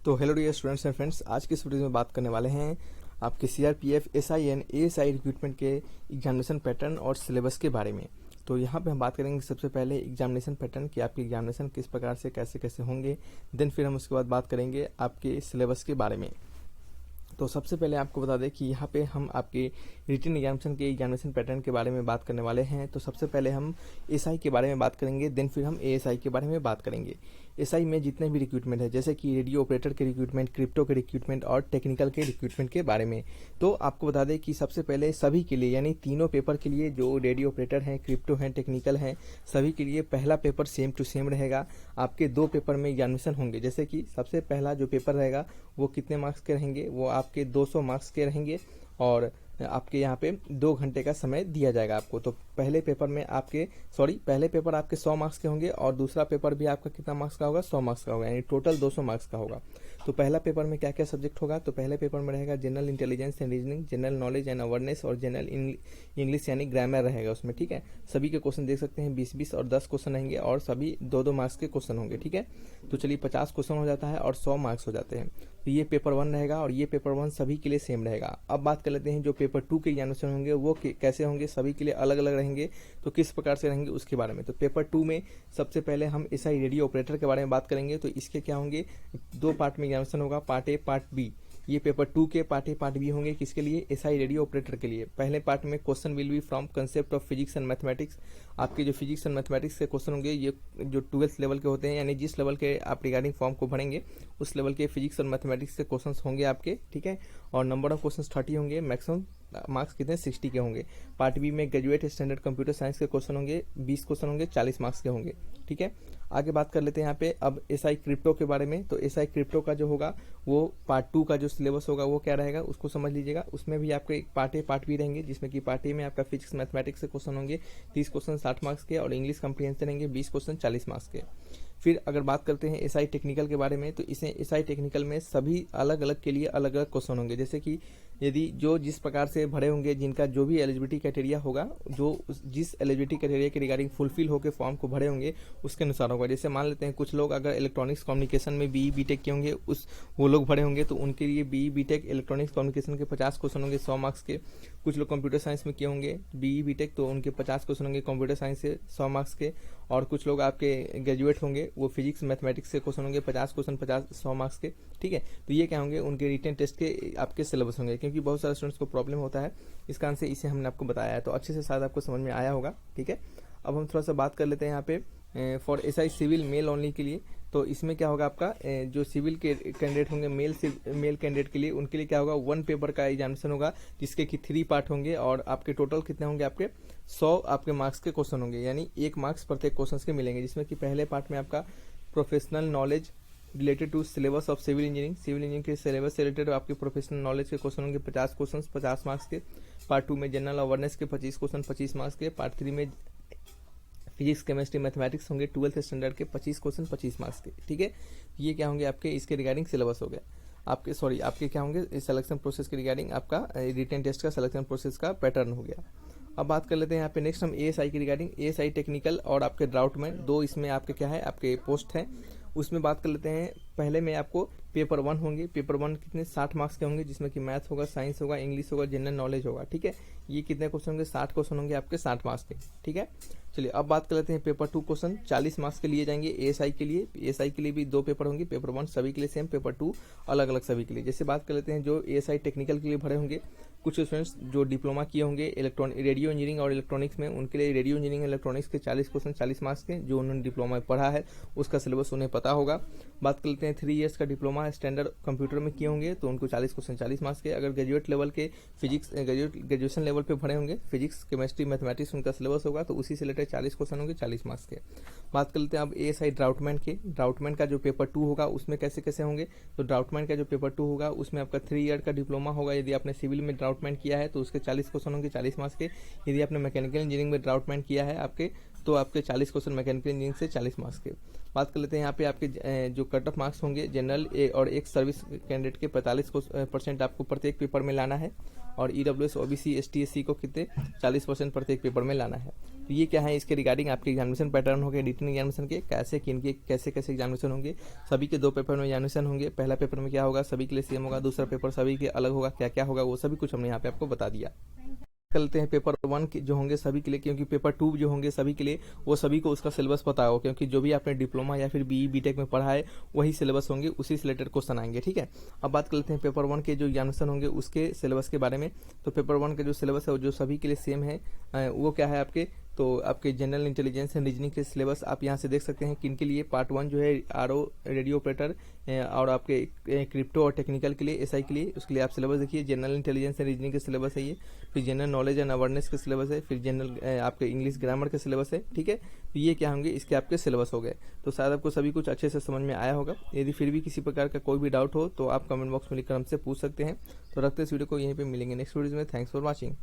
तो hello dear students and friends, आज की इस वीडियो में बात करने वाले हैं आपके सीआरपीएफ एसआईएन एएसआई रिक्रूटमेंट के एग्जामिनेशन पैटर्न और सिलेबस के बारे में। तो यहाँ पे हम बात करेंगे सबसे पहले एग्जामिनेशन पैटर्न कि आपके एग्जामिनेशन किस प्रकार से कैसे कैसे होंगे। देन फिर हम उसके बाद बात करेंगे आपके सिलेबस के बारे में। तो सबसे पहले आपको बता दें कि यहाँ पे हम आपके रिटन एग्जामिनेशन के एग्जामिनेशन पैटर्न के बारे में बात करने वाले हैं। तो सबसे पहले हम एसआई के बारे में बात करेंगे, देन फिर हम एएसआई के बारे में बात करेंगे। एसआई में जितने भी रिक्रूटमेंट है, जैसे कि रेडियो ऑपरेटर के रिक्रूटमेंट, क्रिप्टो के रिक्रूटमेंट और टेक्निकल के रिक्रूटमेंट के बारे में। तो आपको बता दें कि सबसे पहले सभी के लिए, यानी तीनों पेपर के लिए, जो रेडियो ऑपरेटर हैं, क्रिप्टो हैं, टेक्निकल हैं, सभी के लिए पहला पेपर सेम टू सेम रहेगा। आपके 2 पेपर में एग्जामिनेशन होंगे। जैसे कि सबसे पहला जो पेपर रहेगा वो कितने मार्क्स के रहेंगे, वो आपके 200 मार्क्स के रहेंगे और आपके यहाँ पे 2 घंटे का समय दिया जाएगा आपको। तो पहले पेपर आपके 100 मार्क्स के होंगे और दूसरा पेपर भी आपका कितना मार्क्स का होगा, 100 मार्क्स का होगा, यानी टोटल 200 मार्क्स का होगा। तो पहला पेपर में क्या क्या सब्जेक्ट होगा, तो पहले पेपर में रहेगा general intelligence and reasoning, general knowledge and awareness और जनरल इंग्लिश यानी ग्रामर रहेगा उसमें। ठीक है, सभी के क्वेश्चन देख सकते हैं, 20-20 और 10 क्वेश्चन रहेंगे और सभी 2-2 मार्क्स के क्वेश्चन होंगे। ठीक है, तो चलिए 50 क्वेश्चन हो जाता है और 100 मार्क्स हो जाते हैं। तो ये पेपर 1 रहेगा और ये पेपर 1 सभी के लिए सेम रहेगा। अब बात कर लेते हैं जो पेपर 2 के एग्जामिनेशन होंगे वो कैसे होंगे, सभी के लिए अलग अलग रहेंगे। तो किस प्रकार से रहेंगे उसके बारे में। तो पेपर 2 में सबसे पहले हम एसआई रेडियो ऑपरेटर के बारे में बात करेंगे। तो इसके क्या होंगे, 2 पार्ट में एग्जामिनेशन होगा, पार्ट ए पार्ट बी। ये पेपर 2 के पार्ट ए पार्ट बी होंगे। किसके लिए, एसआई रेडियो ऑपरेटर के लिए। पहले पार्ट में question will be from concept of physics and mathematics. आपके जो फिजिक्स एंड मैथमेटिक्स के क्वेश्चन होंगे, ये जो 12th लेवल के होते हैं, यानी जिस लेवल के आप रिगार्डिंग फॉर्म को भरेंगे उस लेवल के फिजिक्स और मैथमेटिक्स के क्वेश्चन होंगे आपके। ठीक है, और नंबर ऑफ क्वेश्चन 30 होंगे, मैक्सिमम मार्क्स कितने 60 के होंगे। पार्ट बी में ग्रेजुएट स्टैंडर्ड कंप्यूटर साइंस के क्वेश्चन होंगे, 20 क्वेश्चन होंगे, 40 मार्क्स के होंगे। ठीक है, आगे बात कर लेते हैं यहाँ पे अब एसआई क्रिप्टो के बारे में। तो एसआई क्रिप्टो का जो होगा वो पार्ट 2 का जो सिलेबस होगा वो क्या रहेगा उसको समझ लीजिएगा। उसमें भी आपके पार्ट ए पार्ट बी रहेंगे, जिसमें कि पार्ट ए में आपका फिजिक्स मैथमेटिक्स के क्वेश्चन होंगे, 30 क्वेश्चन 60 मार्क्स के और इंग्लिश कम्प्रीहेंशन रहेंगे 20 क्वेश्चन 40 मार्क्स के। फिर अगर बात करते हैं एसआई टेक्निकल के बारे में, तो इसे एसआई टेक्निकल में सभी अलग अलग के लिए अलग अलग क्वेश्चन होंगे। जैसे कि यदि जो जिस प्रकार से भरे होंगे, जिनका जो भी एलिजिबिलिटी क्राइटेरिया होगा, जो जिस एलिजिबिलिटी क्राइटेरिया के रिगार्डिंग फुलफिल होकर फॉर्म को भरे होंगे उसके अनुसार होगा। जैसे मान लेते हैं कुछ लोग अगर इलेक्ट्रॉनिक्स कम्युनिकेशन में बीई बीटेक के होंगे, वो लोग भरे होंगे, तो उनके लिए बीई बीटेक इलेक्ट्रॉनिक्स कम्युनिकेशन के 50 क्वेश्चन होंगे 100 मार्क्स के। कुछ लोग कंप्यूटर साइंस में किए होंगे बीई बीटेक, तो उनके 50 क्वेश्चन होंगे कंप्यूटर साइंस से 100 मार्क्स के। और कुछ लोग आपके ग्रेजुएट होंगे, वो फिजिक्स मैथमेटिक्स के क्वेश्चन होंगे 50 क्वेश्चन 100 मार्क्स के। ठीक है, तो ये क्या होंगे, उनके रिटन टेस्ट के आपके सिलेबस होंगे। क्योंकि बहुत सारे स्टूडेंट्स को प्रॉब्लम होता है, इस कारण से इसे हमने आपको बताया है, तो अच्छे से शायद आपको समझ में आया होगा। ठीक है, अब हम थोड़ा सा बात कर लेते हैं यहाँ पे for SI civil male only के लिए। तो इसमें क्या होगा, आपका जो सिविल के कैंडिडेट होंगे मेल कैंडिडेट के लिए, उनके लिए क्या होगा, 1 पेपर का एग्जामिनेशन होगा, जिसके कि 3 पार्ट होंगे और आपके टोटल कितने होंगे, आपके 100 आपके मार्क्स के क्वेश्चन होंगे, यानी 1 मार्क्स प्रत्येक क्वेश्चन के मिलेंगे। जिसमें कि पहले पार्ट में आपका professional knowledge related to syllabus of civil engineering के सिलेबस से रिलेटेड आपके प्रोफेशनल नॉलेज के क्वेश्चन होंगे 50 क्वेश्चन 50 मार्क्स के। पार्ट 2 में जनरल अवेयरनेस के 25 क्वेश्चन 25 मार्क्स के। पार्ट 3 में फिजिक्स केमिस्ट्री मैथमेटिक्स होंगे 12th स्टैंडर्ड के 25 क्वेश्चन 25 मार्क्स के। ठीक है, ये क्या होंगे आपके इसके रिगार्डिंग सिलेबस हो गया। आपके क्या होंगे सिलेक्शन प्रोसेस के रिगार्डिंग आपका रिटन टेस्ट का सिलेक्शन प्रोसेस का पैटर्न हो गया। अब बात कर लेते हैं यहाँ पे नेक्स्ट हम एएसआई की रिगार्डिंग। एएसआई टेक्निकल और आपके ड्राउटमैन 2 इसमें आपके क्या है, आपके पोस्ट हैं। उसमें बात कर लेते हैं, पहले में आपको पेपर 1 होंगे। पेपर 1 कितने 60 मार्क्स के होंगे, जिसमें कि मैथ होगा, साइंस होगा, इंग्लिश होगा, जनरल नॉलेज होगा। ठीक है, ये कितने क्वेश्चन होंगे, 60 क्वेश्चन होंगे आपके 60 मार्क्स के। ठीक है, चलिए अब बात कर लेते हैं पेपर 2 क्वेश्चन 40 मार्क्स के लिए जाएंगे एएसआई के लिए। एएसआई के लिए भी 2 पेपर होंगे, पेपर 1 सभी के लिए सेम, पेपर 2 अलग अलग सभी के लिए। जैसे बात कर लेते हैं जो एएसआई टेक्निकल के लिए भरे होंगे, कुछ स्टूडेंट्स जो डिप्लोमा किए होंगे रेडियो इंजीनियरिंग और इलेक्ट्रॉनिक्स में, उनके लिए रेडियो इंजीनियरिंग इलेक्ट्रॉनिक्स के 40 क्वेश्चन 40 मार्क्स के, जो उन्होंने डिप्लोमा में पढ़ा है उसका सिलेबस उन्हें पता होगा। बात कर लेते हैं 3 इयर्स का डिप्लोमा स्टैंडर्ड कंप्यूटर में किए होंगे, तो उनको 40 क्वेश्चन 40 मार्क्स के। अगर ग्रेजुएट लेवल के फिजिक्स ग्रेजुएशन लेवल पे भरे होंगे, फिजिक्स केमिस्ट्री मैथमेटिक्स उनका सिलेबस होगा, तो उसी से रिलेटेड 40 क्वेश्चन होंगे 40 मार्क्स के। बात कर लेते हैं अब एएसआई ड्राउटमैन का जो पेपर 2 होगा उसमें कैसे कैसे होंगे। तो ड्राउटमैन का जो पेपर 2 होगा उसमें आपका 3 ईयर का डिप्लोमा होगा। यदि आपने सिविल में ड्राउटमैन किया है तो उसके 40 क्वेश्चन होंगे 40 मार्क्स के। यदि आपने मैकेनिकल इंजीनियरिंग में ड्राउटमैन किया है आपके तो आपके 40 क्वेश्चन मैकेनिकल इंजीनियरिंग से 40 मार्क्स के। बात कर लेते हैं यहाँ पे आपके जो कट ऑफ मार्क्स होंगे जनरल और एक सर्विस कैंडिडेट के 45% आपको प्रत्येक पेपर में लाना है, और EWS OBC ST SC को कितने 40% प्रत्येक पेपर में लाना है। तो ये क्या है, इसके रिगार्डिंग आपके एग्जामिनेशन पैटर्न होंगे, रिटन एग्जामिनेशन के कैसे किनके कैसे कैसे एग्जामिनेशन होंगे। सभी के 2 पेपर में एग्जामिनेशन होंगे। पहला पेपर में क्या होगा, सभी के लिए सेम होगा, दूसरा पेपर सभी के अलग होगा, क्या क्या होगा वो सभी कुछ हमने यहाँ पे आपको बता दिया। करते हैं पेपर 1 के जो होंगे सभी के लिए, क्योंकि पेपर 2 जो होंगे सभी के लिए वो सभी को उसका सिलेबस पता होगा, क्योंकि जो भी आपने डिप्लोमा या फिर BE BTech में पढ़ा है वही सिलेबस होंगे, उसी से रिलेटेड क्वेश्चन आएंगे। ठीक है, अब बात कर लेते हैं पेपर 1 के जो एग्जामिनेशन होंगे उसके सिलेबस के बारे में। तो पेपर 1 का जो सिलेबस है वो जो सभी के लिए सेम है, वो क्या है आपके, तो आपके जनरल इंटेलिजेंस एंड रीजनिंग के सिलेबस आप यहाँ से देख सकते हैं किन के लिए। पार्ट 1 जो है RO रेडियो ऑपरेटर और आपके क्रिप्टो और टेक्निकल के लिए SI के लिए, उसके लिए आप सिलेबस देखिए। जनरल इंटेलिजेंस एंड रीजनिंग के सिलेबस है ये, फिर जनरल नॉलेज एंड अवेयरनेस के सिलेबस है, फिर जनरल आपके इंग्लिश ग्रामर के सिलेबस है। ठीक है, तो ये क्या होंगे, इसके आपके सिलेबस हो गए। तो शायद आपको सभी कुछ अच्छे से समझ में आया होगा। यदि फिर भी किसी प्रकार का कोई भी डाउट हो तो आप कमेंट बॉक्स में लिखकर हमसे पूछ सकते हैं। तो रखते हैं इस वीडियो को यहीं पर, मिलेंगे नेक्स्ट वीडियो में। Thanks for watching.